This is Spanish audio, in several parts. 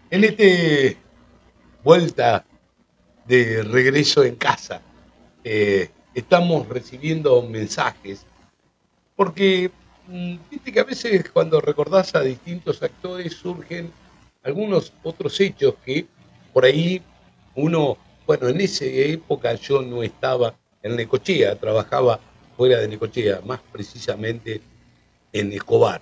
En este vuelta de regreso en casa, estamos recibiendo mensajes, porque viste que a veces cuando recordás a distintos actores surgen algunos otros hechos que por ahí uno, bueno, en esa época yo no estaba en Necochea, trabajaba fuera de Necochea, más precisamente en Escobar.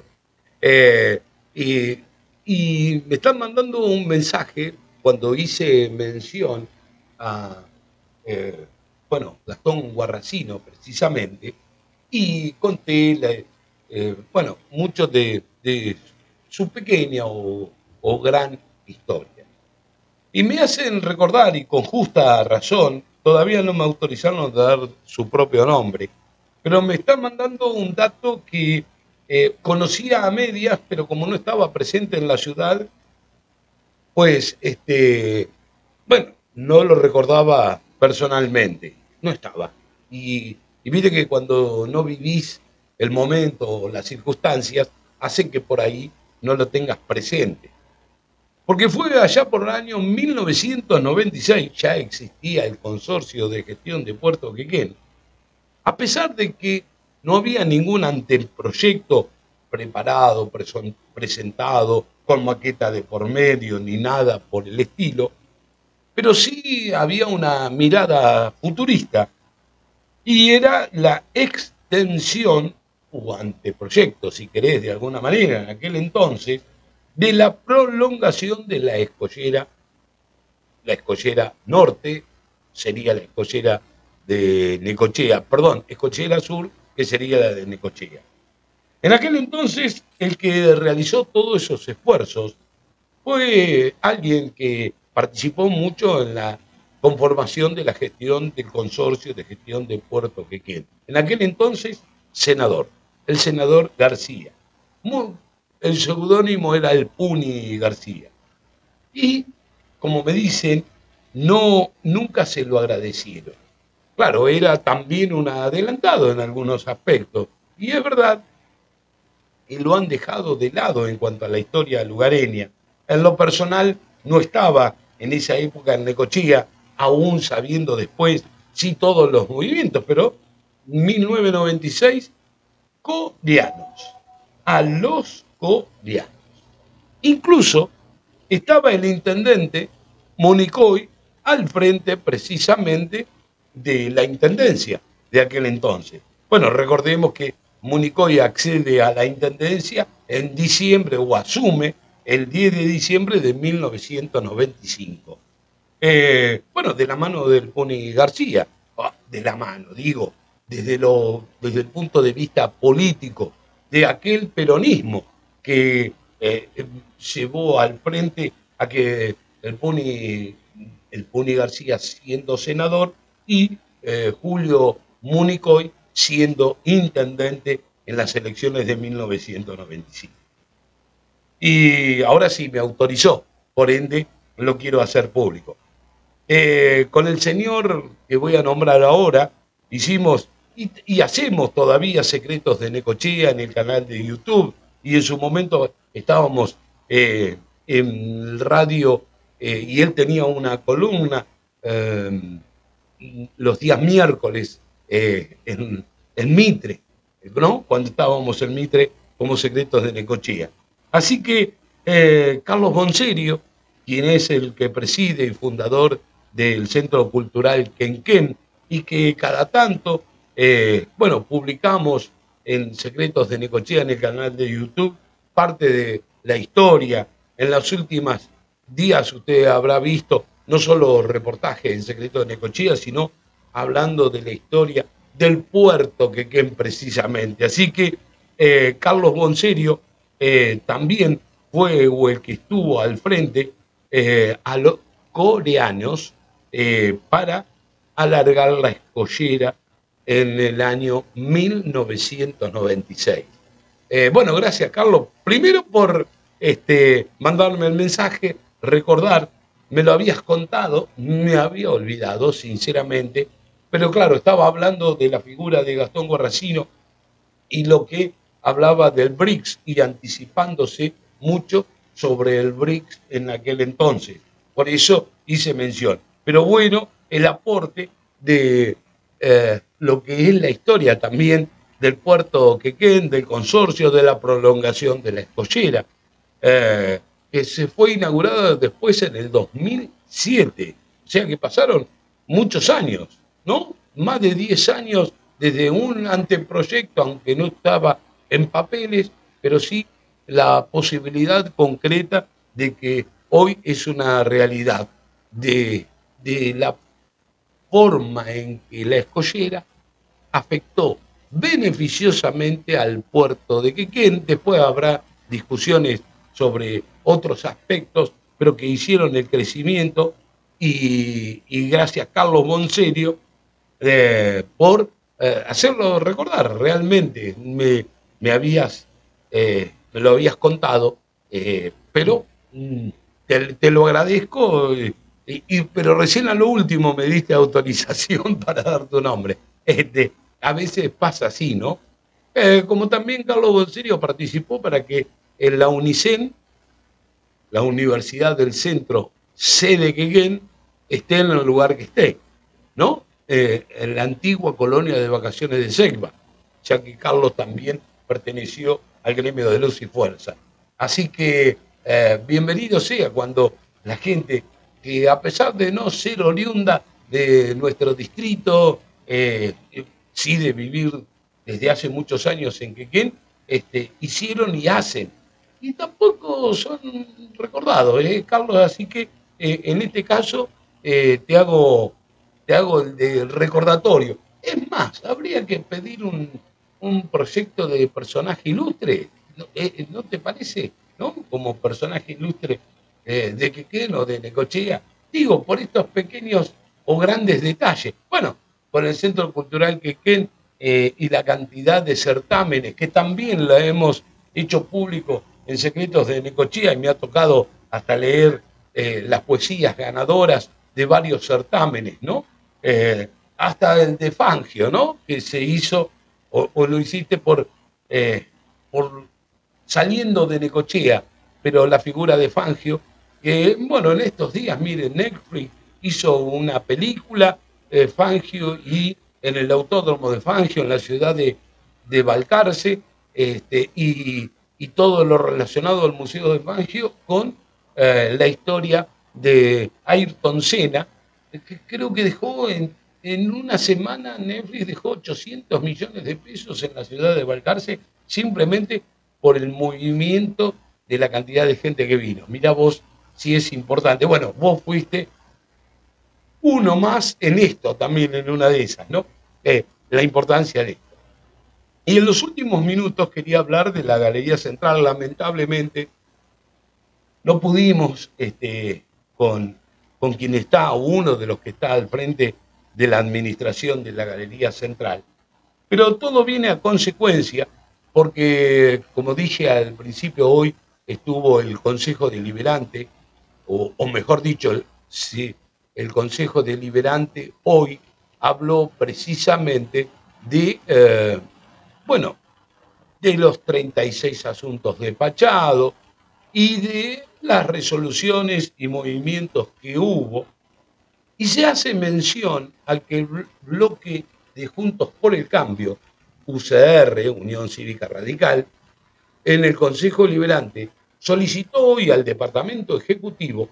Eh, y, y me están mandando un mensaje cuando hice mención a, eh, bueno, Gastón Guarracino precisamente, y conté, bueno, mucho de su pequeña o gran historia. Y me hacen recordar, y con justa razón, todavía no me autorizaron a dar su propio nombre, pero me están mandando un dato que conocía a medias, pero como no estaba presente en la ciudad, pues, bueno, no lo recordaba personalmente, no estaba. Y viste que cuando no vivís el momento o las circunstancias, hacen que por ahí no lo tengas presente. Porque fue allá por el año 1996, ya existía el consorcio de gestión de Puerto Quequén, a pesar de que no había ningún anteproyecto preparado, presentado, con maqueta de por medio, ni nada por el estilo, pero sí había una mirada futurista y era la extensión o anteproyecto, si querés, de alguna manera, en aquel entonces, de la prolongación de la escollera norte sería la escollera de Necochea, perdón, escollera sur, que sería la de Necochea. En aquel entonces, el que realizó todos esos esfuerzos fue alguien que participó mucho en la conformación de la gestión del consorcio de gestión de Puerto Quequén. En aquel entonces, senador, el senador García. El seudónimo era el Puni García. Y, como me dicen, no, nunca se lo agradecieron. Claro, era también un adelantado en algunos aspectos. Y es verdad, y lo han dejado de lado en cuanto a la historia lugareña. En lo personal, no estaba en esa época en Necochea, aún sabiendo después, sí, todos los movimientos, pero 1996, coreanos, a los coreanos. Incluso estaba el intendente Monicoy al frente precisamente de la intendencia de aquel entonces. Bueno, recordemos que Monicoy accede a la intendencia en diciembre o asume el 10 de diciembre de 1995. Bueno, de la mano del Pony García, de la mano, digo, desde el punto de vista político, de aquel peronismo que llevó al frente a que el Pony García siendo senador y Julio Municoy siendo intendente en las elecciones de 1995. Y ahora sí me autorizó, por ende lo quiero hacer público. Con el señor que voy a nombrar ahora, hicimos y hacemos todavía Secretos de Necochea en el canal de YouTube, y en su momento estábamos en radio, y él tenía una columna eh, los días miércoles en Mitre, ¿no? Cuando estábamos en Mitre como Secretos de Necochea. Así que Carlos Bonserio, quien es el que preside y fundador del Centro Cultural Quenquén, y que cada tanto, bueno, publicamos en Secretos de Necochea en el canal de YouTube parte de la historia. En los últimos días usted habrá visto no solo reportajes en Secretos de Necochea, sino hablando de la historia del puerto Quequén precisamente. Así que Carlos Bonserio también fue o el que estuvo al frente a los coreanos para alargar la escollera en el año 1996. Bueno, gracias Carlos. Primero por mandarme el mensaje, recordar, me lo habías contado, me había olvidado sinceramente, pero claro, estaba hablando de la figura de Gastón Guarracino y lo que hablaba del BRICS y anticipándose mucho sobre el BRICS en aquel entonces. Por eso hice mención. Pero bueno, el aporte de lo que es la historia también del puerto Quequén, del consorcio, de la prolongación de la escollera, que se fue inaugurada después en el 2007. O sea que pasaron muchos años, ¿no? Más de 10 años desde un anteproyecto, aunque no estaba en papeles, pero sí la posibilidad concreta de que hoy es una realidad de la forma en que la escollera afectó beneficiosamente al puerto de Quequén. Después habrá discusiones sobre otros aspectos, pero que hicieron el crecimiento y gracias a Carlos Bonserio por hacerlo recordar. Realmente me lo habías contado, pero te lo agradezco, pero recién a lo último me diste autorización para dar tu nombre. A veces pasa así, ¿no? Como también Carlos Bonserio participó para que en la UNICEN, la Universidad del Centro, sede Quequén, esté en el lugar que esté, ¿no? En la antigua colonia de vacaciones de Segba, ya que Carlos también perteneció al gremio de Luz y Fuerza. Así que bienvenido sea cuando la gente que, a pesar de no ser oriunda de nuestro distrito, sí de vivir desde hace muchos años en Quequén, hicieron y hacen. Y tampoco son recordados, Carlos. Así que en este caso te hago el recordatorio. Es más, habría que pedir un proyecto de personaje ilustre, ¿no te parece? ¿No? Como personaje ilustre de Quequén o de Necochea. Digo, por estos pequeños o grandes detalles. Bueno, por el Centro Cultural Quequén y la cantidad de certámenes que también la hemos hecho público en Secretos de Necochea, y me ha tocado hasta leer las poesías ganadoras de varios certámenes, ¿no? Hasta el de Fangio, ¿no? Que se hizo, o lo hiciste por saliendo de Necochea, pero la figura de Fangio, que, bueno, en estos días, miren, Netflix hizo una película, Fangio, y en el autódromo de Fangio, en la ciudad de Balcarce, y todo lo relacionado al Museo de Fangio con la historia de Ayrton Senna, que creo que dejó en una semana, Netflix dejó 800 millones de pesos en la ciudad de Balcarce, simplemente por el movimiento de la cantidad de gente que vino. Mira vos si es importante. Bueno, vos fuiste uno más en esto también, en una de esas, ¿no? La importancia de esto. Y en los últimos minutos quería hablar de la Galería Central. Lamentablemente no pudimos, con quien está, o uno de los que está al frente de la administración de la Galería Central. Pero todo viene a consecuencia, porque, como dije al principio, hoy estuvo el Consejo Deliberante, o mejor dicho, sí, el Consejo Deliberante hoy habló precisamente de, bueno, de los 36 asuntos despachados y de las resoluciones y movimientos que hubo, y se hace mención a que el bloque de Juntos por el Cambio, UCR, Unión Cívica Radical, en el Consejo Deliberante solicitó hoy al Departamento Ejecutivo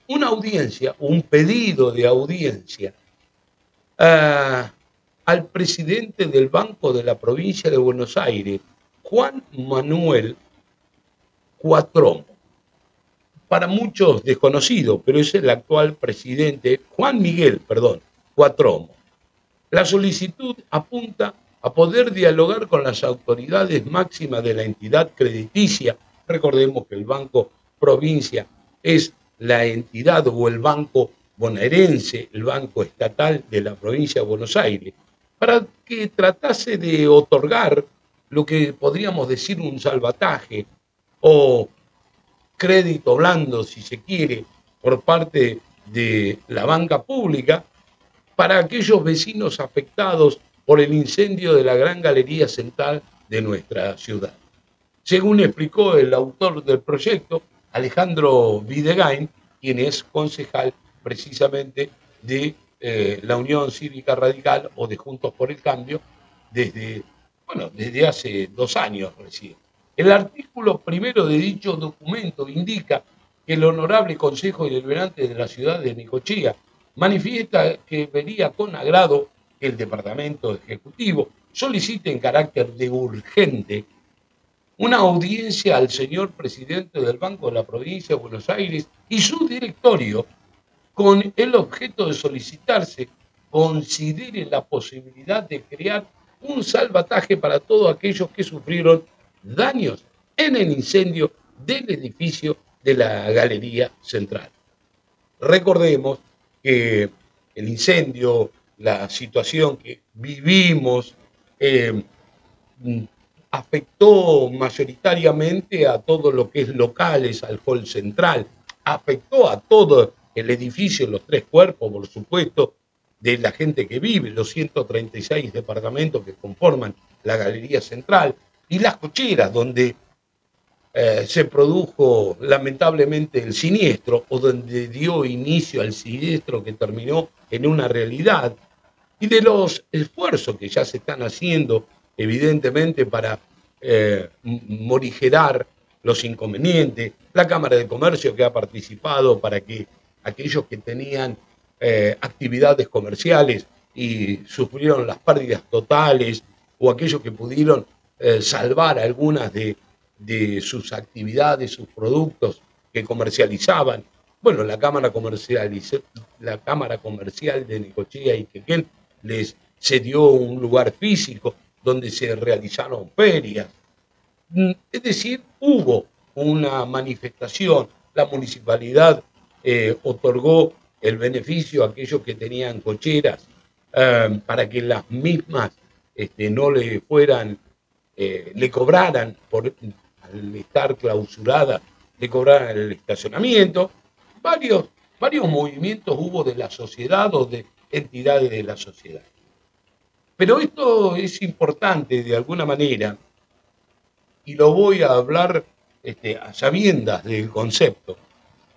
una audiencia, un pedido de audiencia al presidente del Banco de la Provincia de Buenos Aires, Juan Manuel Cuatromo. Para muchos desconocido, pero es el actual presidente, Juan Miguel, perdón, Cuatromo. La solicitud apunta a poder dialogar con las autoridades máximas de la entidad crediticia. Recordemos que el Banco Provincia es la entidad o el banco bonaerense, el banco estatal de la provincia de Buenos Aires, para que tratase de otorgar lo que podríamos decir un salvataje o crédito blando, si se quiere, por parte de la banca pública para aquellos vecinos afectados por el incendio de la Gran Galería Central de nuestra ciudad. según explicó el autor del proyecto, Alejandro Videgain, quien es concejal precisamente de la Unión Cívica Radical o de Juntos por el Cambio desde, bueno, desde hace 2 años recién. El artículo primero de dicho documento indica que el Honorable Consejo Deliberante de la ciudad de Necochea manifiesta que vería con agrado que el Departamento Ejecutivo solicite en carácter de urgente una audiencia al señor presidente del Banco de la Provincia de Buenos Aires y su directorio con el objeto de solicitarse considere la posibilidad de crear un salvataje para todos aquellos que sufrieron daños en el incendio del edificio de la Galería Central. Recordemos que el incendio, la situación que vivimos, eh, afectó mayoritariamente a todo lo que es locales, al hall central, afectó a todo el edificio, los 3 cuerpos, por supuesto, de la gente que vive, los 136 departamentos que conforman la Galería Central, y las cocheras, donde se produjo lamentablemente el siniestro, o donde dio inicio al siniestro que terminó en una realidad, y de los esfuerzos que ya se están haciendo, evidentemente, para morigerar los inconvenientes, la Cámara de Comercio que ha participado para que aquellos que tenían actividades comerciales y sufrieron las pérdidas totales, o aquellos que pudieron salvar algunas de sus actividades, sus productos que comercializaban. Bueno, la Cámara Comercial de Necochea y Quequén les cedió un lugar físico donde se realizaron ferias. Es decir, hubo una manifestación, la municipalidad otorgó el beneficio a aquellos que tenían cocheras para que las mismas no le fueran, le cobraran por al estar clausurada, le cobraran el estacionamiento. Varios, varios movimientos hubo de la sociedad o de entidades de la sociedad. Pero esto es importante de alguna manera, y lo voy a hablar a sabiendas del concepto,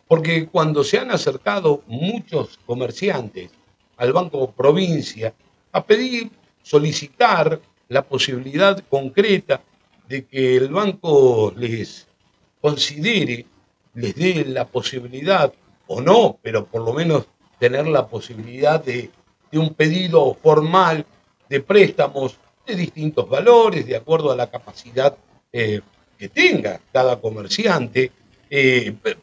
porque cuando se han acercado muchos comerciantes al Banco Provincia a pedir, solicitar la posibilidad concreta de que el banco les considere, les dé la posibilidad, o no, pero por lo menos tener la posibilidad de un pedido formal de préstamos de distintos valores, de acuerdo a la capacidad que tenga cada comerciante,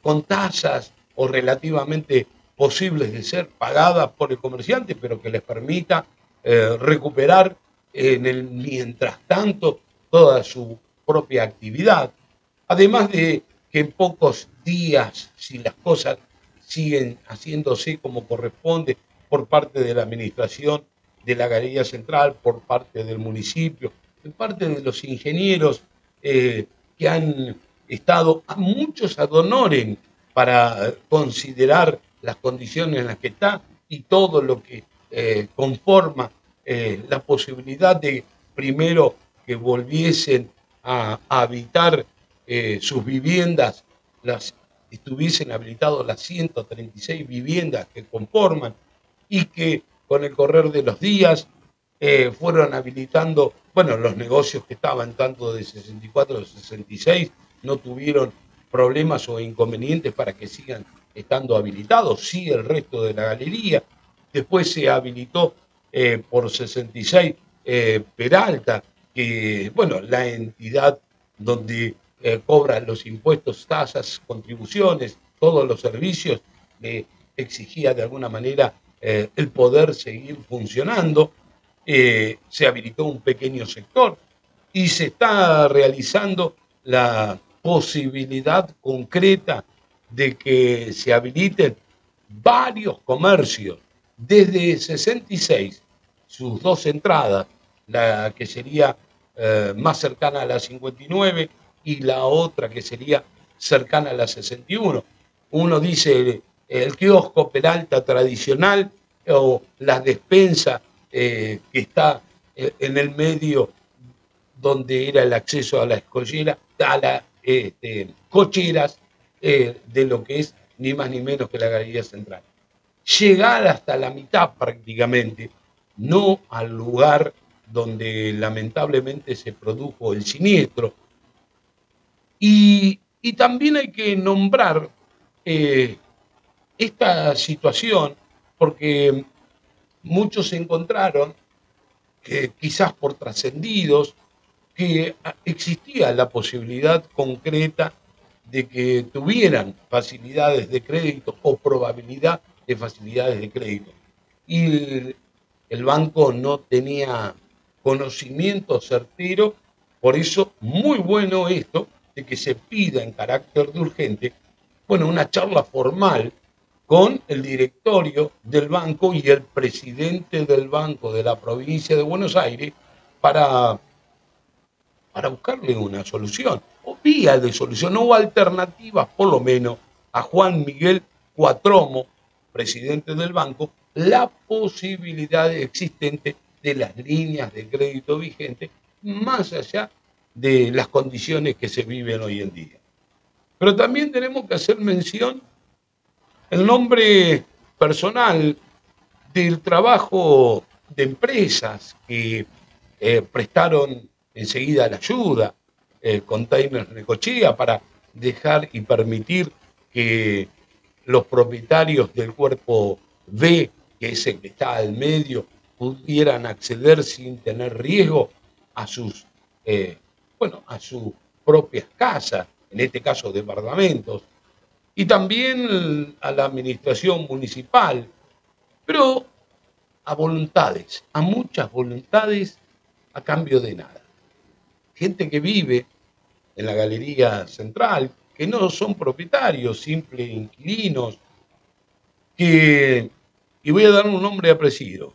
con tasas o relativamente posibles de ser pagadas por el comerciante, pero que les permita recuperar en el mientras tanto toda su propia actividad. Además de que en pocos días, si las cosas siguen haciéndose como corresponde por parte de la administración de la Galería Central, por parte del municipio, por parte de los ingenieros que han estado a muchos ad honorem para considerar las condiciones en las que está y todo lo que conforma la posibilidad de primero que volviesen a habitar sus viviendas, estuviesen habilitados las 136 viviendas que conforman, y que con el correr de los días fueron habilitando, bueno, los negocios que estaban tanto de 64 o 66 no tuvieron problemas o inconvenientes para que sigan estando habilitados, sí el resto de la galería. Después se habilitó por 66 Peralta, que, bueno, la entidad donde cobran los impuestos, tasas, contribuciones, todos los servicios, exigía de alguna manera el poder seguir funcionando. Se habilitó un pequeño sector y se está realizando la posibilidad concreta de que se habiliten varios comercios desde 66, sus dos entradas, la que sería más cercana a la 59 y la otra que sería cercana a la 61. Uno dice el kiosco Peralta tradicional o la despensa que está en el medio donde era el acceso a la escollera, a las cocheras de lo que es ni más ni menos que la Galería Central. Llegar hasta la mitad prácticamente, no al lugar donde lamentablemente se produjo el siniestro. Y también hay que nombrar eh, esta situación porque muchos se encontraron que quizás por trascendidos, que existía la posibilidad concreta de que tuvieran facilidades de crédito o probabilidad de facilidades de crédito. Y el banco no tenía conocimiento certero, por eso muy bueno esto de que se pida en carácter de urgente, bueno, una charla formal con el directorio del banco y el presidente del banco de la provincia de Buenos Aires para, para buscarle una solución, o vía de solución, o alternativas, por lo menos, a Juan Miguel Cuatromo, presidente del banco, la posibilidad existente de las líneas de crédito vigentes, más allá de las condiciones que se viven hoy en día. Pero también tenemos que hacer mención el nombre personal del trabajo de empresas que prestaron enseguida la ayuda, Containers Necochea, para dejar y permitir que los propietarios del cuerpo B, que es el que está al medio, pudieran acceder sin tener riesgo a sus, bueno, a sus propias casas, en este caso departamentos, y también a la administración municipal, pero a voluntades, a muchas voluntades a cambio de nada. Gente que vive en la Galería Central, que no son propietarios, simples inquilinos, que, y voy a dar un nombre apreciado,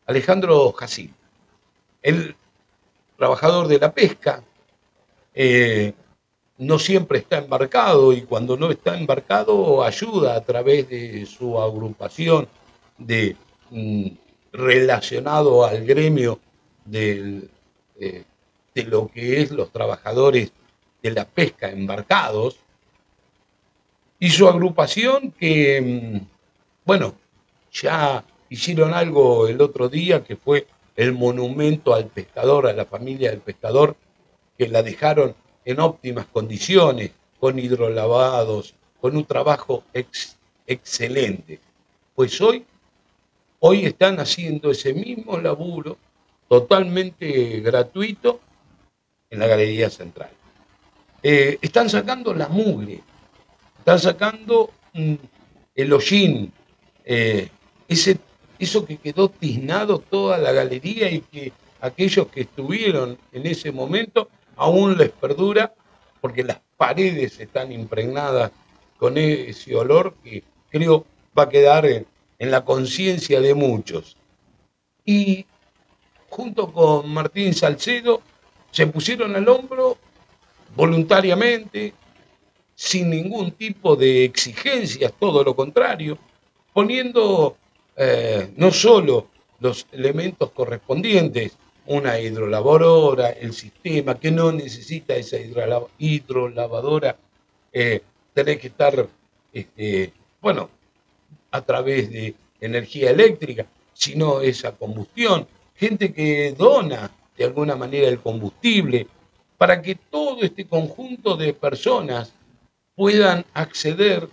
Alejandro Jacín, el trabajador de la pesca, eh, no siempre está embarcado y cuando no está embarcado ayuda a través de su agrupación de relacionado al gremio del, de lo que es los trabajadores de la pesca embarcados y su agrupación que, bueno, ya hicieron algo el otro día que fue el monumento al pescador, a la familia del pescador, que la dejaron en óptimas condiciones, con hidrolavados, con un trabajo excelente. Pues hoy están haciendo ese mismo laburo totalmente gratuito en la Galería Central. Están sacando la mugre, están sacando el hollín, eh, ese, eso que quedó tiznado toda la galería y que aquellos que estuvieron en ese momento aún les perdura porque las paredes están impregnadas con ese olor que creo va a quedar en la conciencia de muchos. Y junto con Martín Salcedo se pusieron al hombro voluntariamente, sin ningún tipo de exigencias, todo lo contrario, poniendo no solo los elementos correspondientes, una hidrolavadora, el sistema que no necesita esa hidrolavadora, tenés que estar, bueno, a través de energía eléctrica, sino esa combustión, gente que dona de alguna manera el combustible, para que todo este conjunto de personas puedan acceder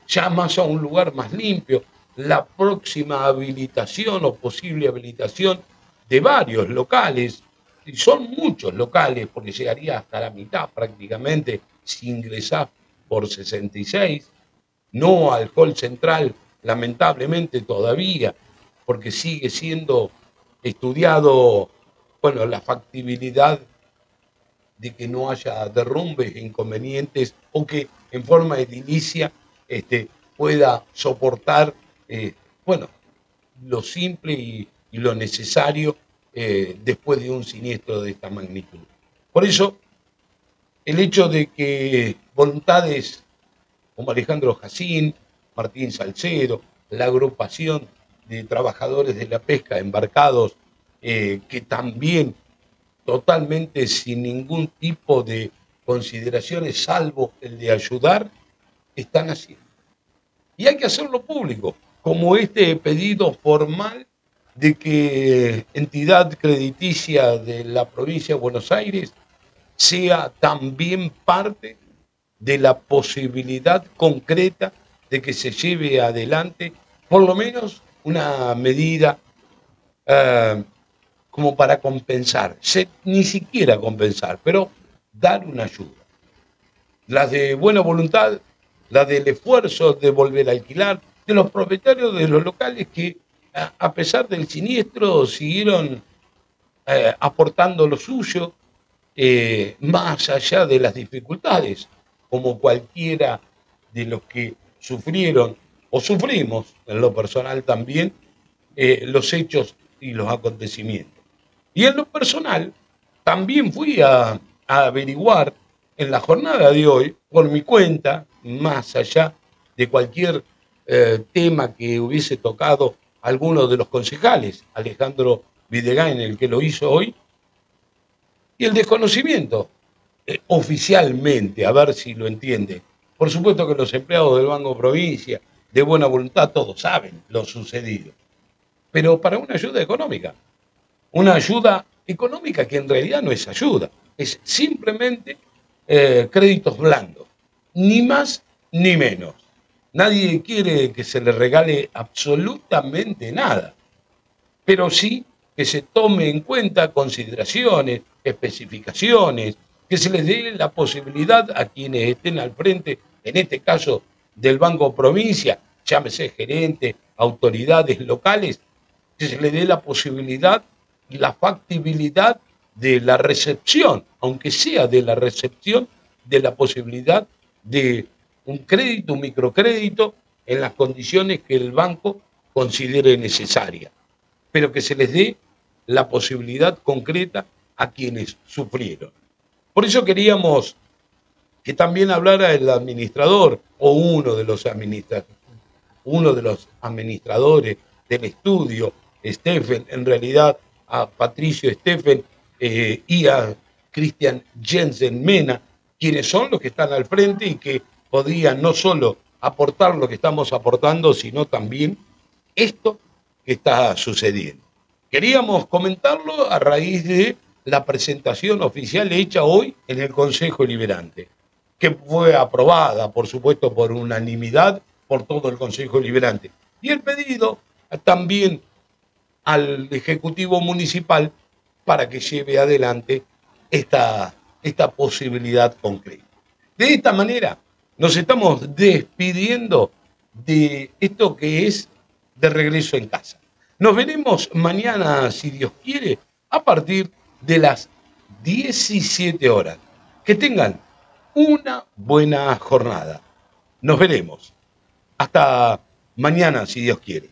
ya más a un lugar más limpio, la próxima habilitación o posible habilitación de varios locales, y son muchos locales, porque llegaría hasta la mitad prácticamente si ingresás por 66, no al hall central, lamentablemente todavía, porque sigue siendo estudiado, bueno, la factibilidad de que no haya derrumbes e inconvenientes o que en forma edilicia pueda soportar, bueno, lo simple y lo necesario después de un siniestro de esta magnitud. Por eso, el hecho de que voluntades como Alejandro Jacín, Martín Salcedo, la agrupación de trabajadores de la pesca embarcados, que también totalmente sin ningún tipo de consideraciones, salvo el de ayudar, están haciendo. Y hay que hacerlo público, como este pedido formal de que entidad crediticia de la provincia de Buenos Aires sea también parte de la posibilidad concreta de que se lleve adelante por lo menos una medida eh, como para compensar, ni siquiera compensar, pero dar una ayuda. Las de buena voluntad, las del esfuerzo de volver a alquilar, de los propietarios de los locales que a pesar del siniestro siguieron aportando lo suyo, más allá de las dificultades, como cualquiera de los que sufrieron o sufrimos en lo personal también los hechos y los acontecimientos. Y en lo personal, también fui a averiguar en la jornada de hoy, por mi cuenta, más allá de cualquier tema que hubiese tocado alguno de los concejales, Alejandro Videgain, el que lo hizo hoy, y el desconocimiento, oficialmente, a ver si lo entiende. Por supuesto que los empleados del Banco Provincia, de buena voluntad, todos saben lo sucedido, pero para una ayuda económica que en realidad no es ayuda, es simplemente créditos blandos, ni más ni menos. Nadie quiere que se le regale absolutamente nada, pero sí que se tome en cuenta consideraciones, especificaciones, que se les dé la posibilidad a quienes estén al frente, en este caso del Banco Provincia, llámese gerente, autoridades locales, que se les dé la posibilidad y la factibilidad de la recepción, aunque sea de la recepción, de la posibilidad de un crédito, un microcrédito, en las condiciones que el banco considere necesarias, pero que se les dé la posibilidad concreta a quienes sufrieron. Por eso queríamos que también hablara el administrador o uno de los administradores del estudio, Stephen, en realidad a Patricio Stephen y a Christian Jensen Mena, quienes son los que están al frente y que podrían no solo aportar lo que estamos aportando, sino también esto que está sucediendo. Queríamos comentarlo a raíz de la presentación oficial hecha hoy en el Consejo Liberante, que fue aprobada, por supuesto, por unanimidad por todo el Consejo Liberante. Y el pedido también al Ejecutivo Municipal para que lleve adelante esta posibilidad concreta. De esta manera nos estamos despidiendo de esto que es de regreso en casa. Nos veremos mañana, si Dios quiere, a partir de las 17 horas. Que tengan una buena jornada. Nos veremos. Hasta mañana, si Dios quiere.